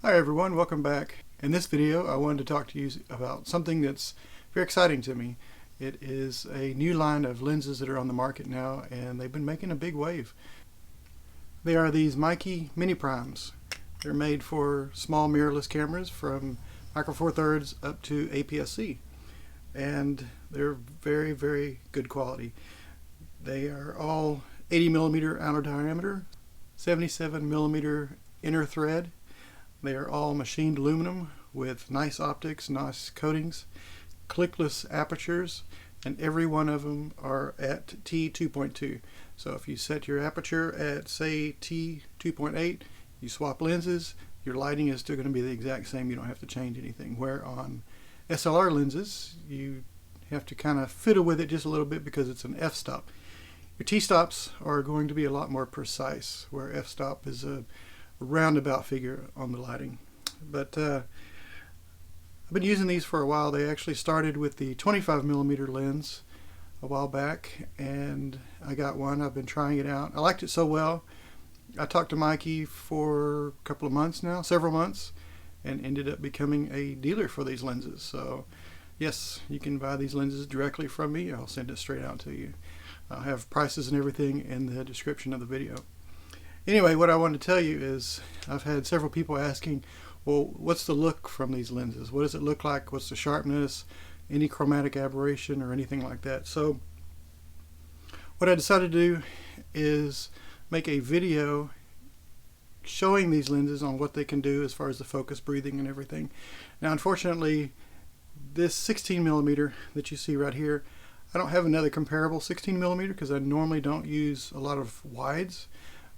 Hi everyone, welcome back. In this video I wanted to talk to you about something that's very exciting to me. It is a new line of lenses that are on the market now, and they've been making a big wave. They are these Meike mini primes. They're made for small mirrorless cameras from micro four thirds up to APS-C, and they're very, very good quality. They are all 80mm outer diameter, 77mm inner thread. They are all machined aluminum with nice optics, nice coatings, clickless apertures, and every one of them are at T2.2. So if you set your aperture at, say, T2.8, you swap lenses, your lighting is still going to be the exact same. You don't have to change anything. Where on SLR lenses, you have to kind of fiddle with it just a little bit because it's an f-stop. Your t-stops are going to be a lot more precise, where f-stop is a roundabout figure on the lighting. But I've been using these for a while. They actually started with the 25mm lens a while back, and I got one. I've been trying it out. I liked it so well, I talked to Meike for a couple of months now, several months, and ended up becoming a dealer for these lenses. So yes, you can buy these lenses directly from me. I'll send it straight out to you. I'll have prices and everything in the description of the video. Anyway, what I wanted to tell you is I've had several people asking, well, what's the look from these lenses? What does it look like? What's the sharpness? Any chromatic aberration or anything like that? So what I decided to do is make a video showing these lenses on what they can do as far as the focus, breathing, and everything. Now, unfortunately, this 16mm that you see right here, I don't have another comparable 16mm because I normally don't use a lot of wides.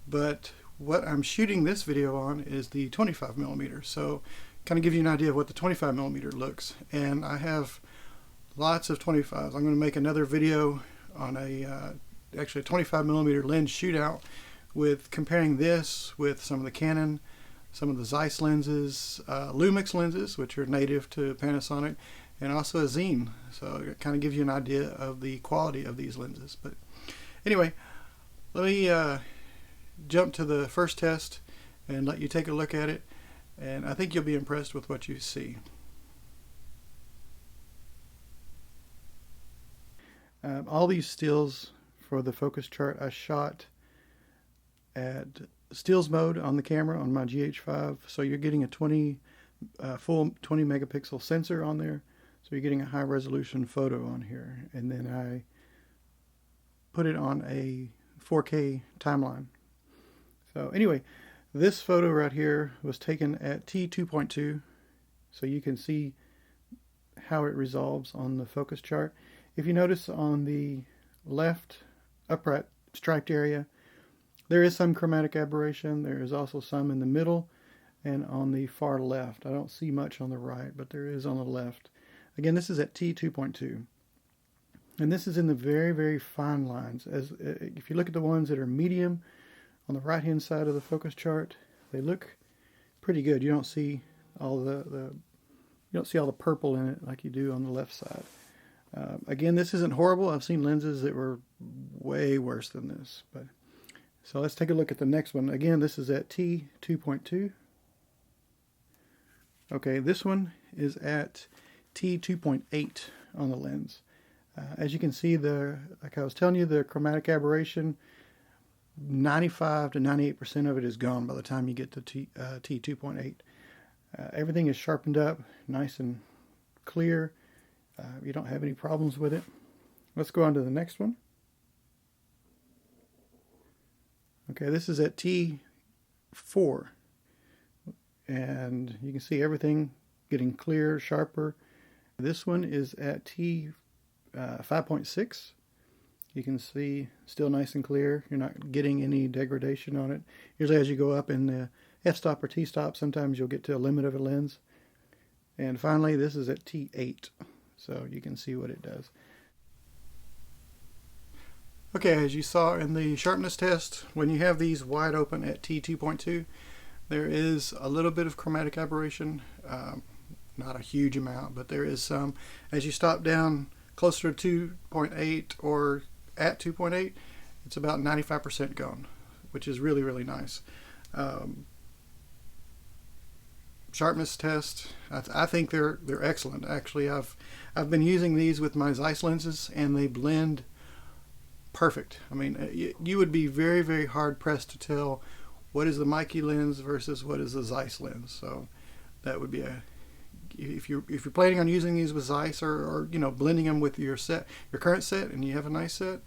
But what I'm shooting this video on is the 25mm, so kind of give you an idea of what the 25mm looks. And I have lots of 25s. I'm going to make another video on actually a 25mm lens shootout with comparing this with some of the Canon, some of the Zeiss lenses, Lumix lenses, which are native to Panasonic, and also a Cine. So it kind of gives you an idea of the quality of these lenses. But anyway, let me jump to the first test and let you take a look at it, and I think you'll be impressed with what you see. All these stills for the focus chart I shot at stills mode on the camera on my GH5, so you're getting a full 20 megapixel sensor on there, so you're getting a high resolution photo on here, and then I put it on a 4K timeline. So anyway, this photo right here was taken at T2.2, so you can see how it resolves on the focus chart. If you notice on the left upright striped area, there is some chromatic aberration. There is also some in the middle and on the far left. I don't see much on the right, but there is on the left. Again, this is at T2.2. And this is in the very, very fine lines. If you look at the ones that are medium, on the right hand side of the focus chart, they look pretty good. You don't see all the purple in it like you do on the left side. Again, this isn't horrible. I've seen lenses that were way worse than this. So let's take a look at the next one. Again, this is at T2.2. Okay, this one is at T2.8 on the lens. As you can see, like I was telling you, the chromatic aberration, 95 to 98% of it is gone by the time you get to T2.8. Everything is sharpened up, nice and clear. You don't have any problems with it. Let's go on to the next one. Okay, this is at T4. And you can see everything getting clearer, sharper. This one is at T5.6. You can see still nice and clear. You're not getting any degradation on it. Usually as you go up in the f-stop or t-stop, sometimes you'll get to a limit of a lens. And finally, this is at T8, so you can see what it does. Okay, as you saw in the sharpness test, when you have these wide open at T2.2, there is a little bit of chromatic aberration. Not a huge amount, but there is some. As you stop down closer to 2.8 or at 2.8, it's about 95% gone, which is really, really nice. sharpness test, I think they're excellent. Actually, I've been using these with my Zeiss lenses, and they blend perfect. I mean, you would be very, very hard pressed to tell what is the Meike lens versus what is the Zeiss lens. So that would be if you're planning on using these with Zeiss, or you know, blending them with your current set, and you have a nice set,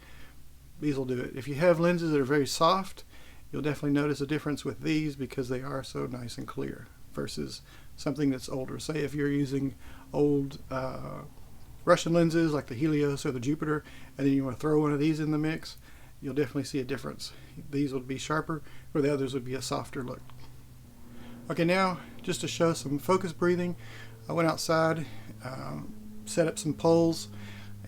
these will do it. If you have lenses that are very soft, you'll definitely notice a difference with these because they are so nice and clear versus something that's older. Say if you're using old Russian lenses like the Helios or the Jupiter, and then you want to throw one of these in the mix, you'll definitely see a difference. These would be sharper, where the others would be a softer look. Okay, now just to show some focus breathing, I went outside, set up some poles,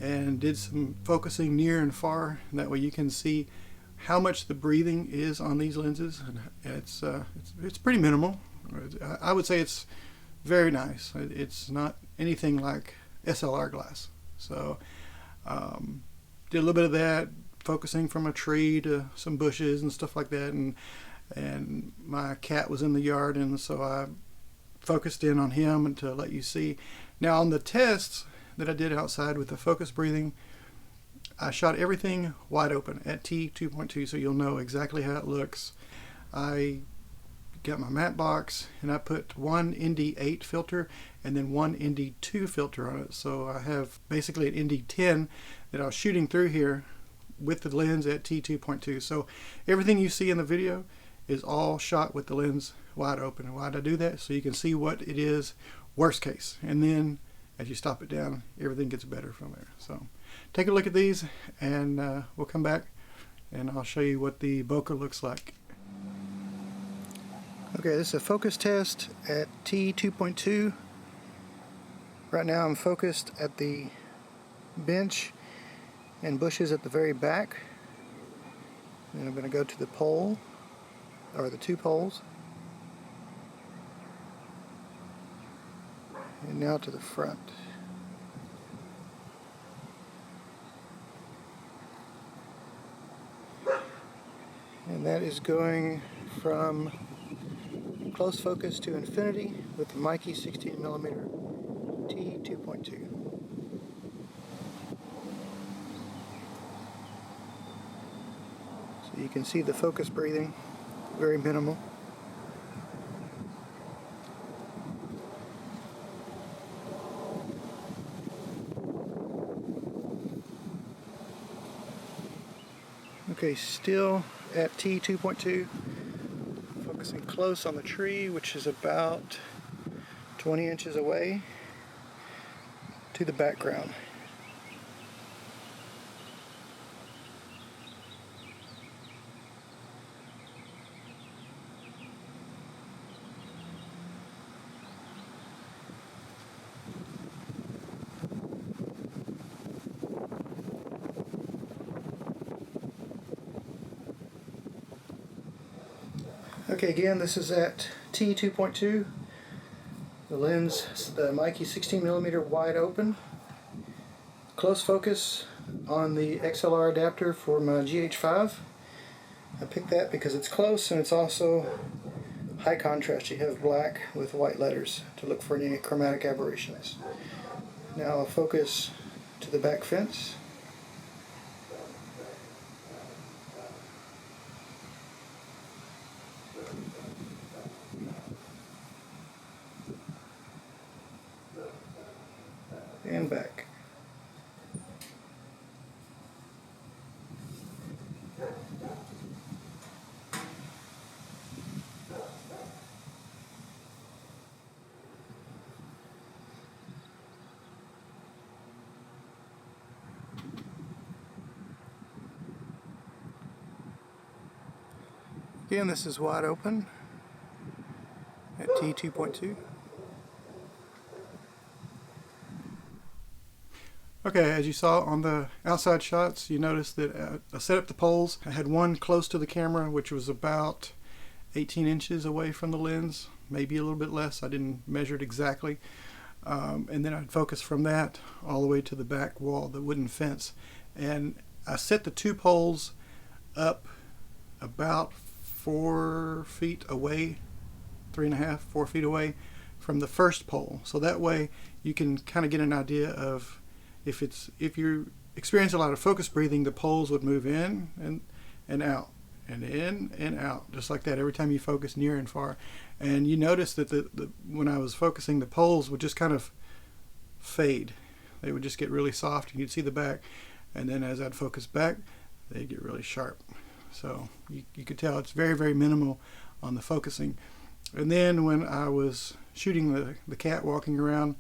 and did some focusing near and far, and that way you can see how much the breathing is on these lenses. And it's pretty minimal. I would say it's very nice. It's not anything like SLR glass. So did a little bit of that, focusing from a tree to some bushes and stuff like that, and my cat was in the yard, and so I focused in on him and to let you see. Now on the tests that I did outside with the focus breathing, I shot everything wide open at t2.2, so you'll know exactly how it looks. I got my Mattebox, and I put one ND8 filter and then one ND2 filter on it. So I have basically an ND10 that I was shooting through here with the lens at t2.2. So everything you see in the video is all shot with the lens wide open. And why did I do that? So you can see what it is worst case, and then as you stop it down, everything gets better from there. So take a look at these, and we'll come back and I'll show you what the bokeh looks like. Okay, this is a focus test at t2.2. Right now I'm focused at the bench and bushes at the very back. And I'm going to go to the pole, or the two poles. And now to the front. And that is going from close focus to infinity with the Meike 16mm T2.2. So you can see the focus breathing, very minimal. Okay, still at T2.2, focusing close on the tree, which is about 20 inches away to the background. Okay, again, this is at T2.2. The lens, the Meike 16mm wide open. Close focus on the XLR adapter for my GH5. I picked that because it's close and it's also high contrast. You have black with white letters to look for any chromatic aberrations. Now I'll focus to the back fence. And back. Again, this is wide open at T2.2. Okay, as you saw on the outside shots, you noticed that I set up the poles. I had one close to the camera, which was about 18 inches away from the lens, maybe a little bit less. I didn't measure it exactly. And then I'd focus from that all the way to the back wall, the wooden fence. And I set the two poles up about 4 feet away, 3.5, 4 feet away from the first pole. So that way you can kind of get an idea of if you experience a lot of focus breathing, the poles would move in and out and in and out, just like that, every time you focus near and far. And you notice that when I was focusing, the poles would just kind of fade. They would just get really soft and you'd see the back, and then as I'd focus back, they'd get really sharp. So you could tell it's very, very minimal on the focusing. And then when I was shooting the cat walking around,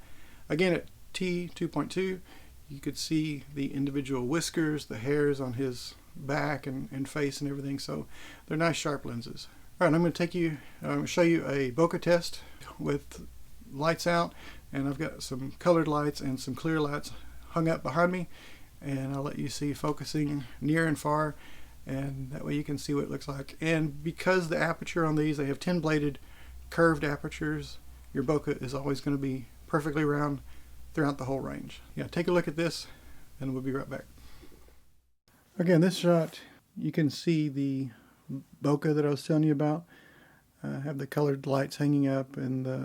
again at T2.2, you could see the individual whiskers, the hairs on his back and face and everything. So they're nice sharp lenses. All right, I'm going to show you a bokeh test with lights out, and I've got some colored lights and some clear lights hung up behind me, and I'll let you see focusing near and far, and that way you can see what it looks like. And because the aperture on these, they have 10 bladed curved apertures, your bokeh is always going to be perfectly round throughout the whole range. Yeah, take a look at this and we'll be right back. Okay, in this shot you can see the bokeh that I was telling you about. I have the colored lights hanging up and the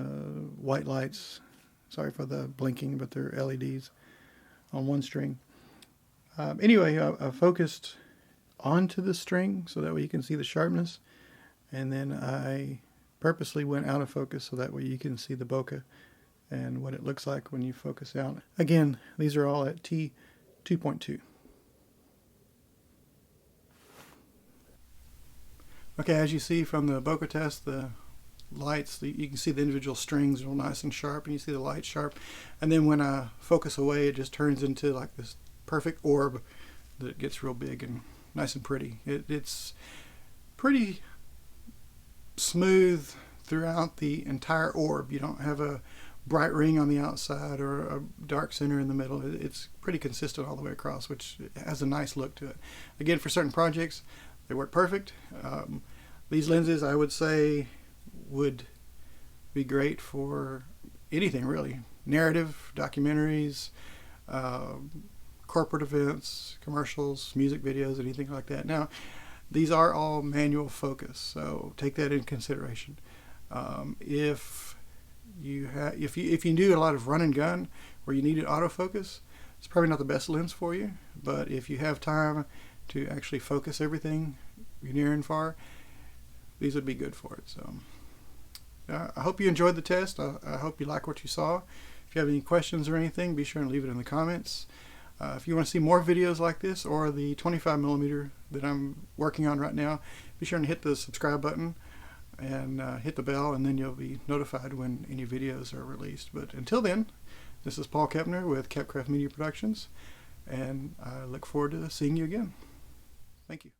white lights, sorry for the blinking, but they're LEDs on one string. Anyway, I focused onto the string so that way you can see the sharpness, and then I purposely went out of focus so that way you can see the bokeh and what it looks like when you focus out. Again, these are all at T2.2. Okay, as you see from the bokeh test, the lights, you can see the individual strings real nice and sharp, and you see the light sharp. And then when I focus away, it just turns into like this perfect orb that gets real big and nice and pretty. It's pretty smooth throughout the entire orb. You don't have a bright ring on the outside or a dark center in the middle. It's pretty consistent all the way across, which has a nice look to it. Again, for certain projects, they work perfect. These lenses, I would say, would be great for anything really. Narrative, documentaries, corporate events, commercials, music videos, anything like that. Now, these are all manual focus, so take that in consideration. If you do a lot of run and gun where you need an autofocus, it's probably not the best lens for you. But if you have time to actually focus everything near and far, these would be good for it. So I hope you enjoyed the test. I hope you like what you saw. If you have any questions or anything, be sure and leave it in the comments. If you want to see more videos like this or the 25mm that I'm working on right now, be sure and hit the subscribe button and hit the bell, and then you'll be notified when any videos are released. But until then, this is Paul Kepner with Kepcraft Media Productions, and I look forward to seeing you again. Thank you.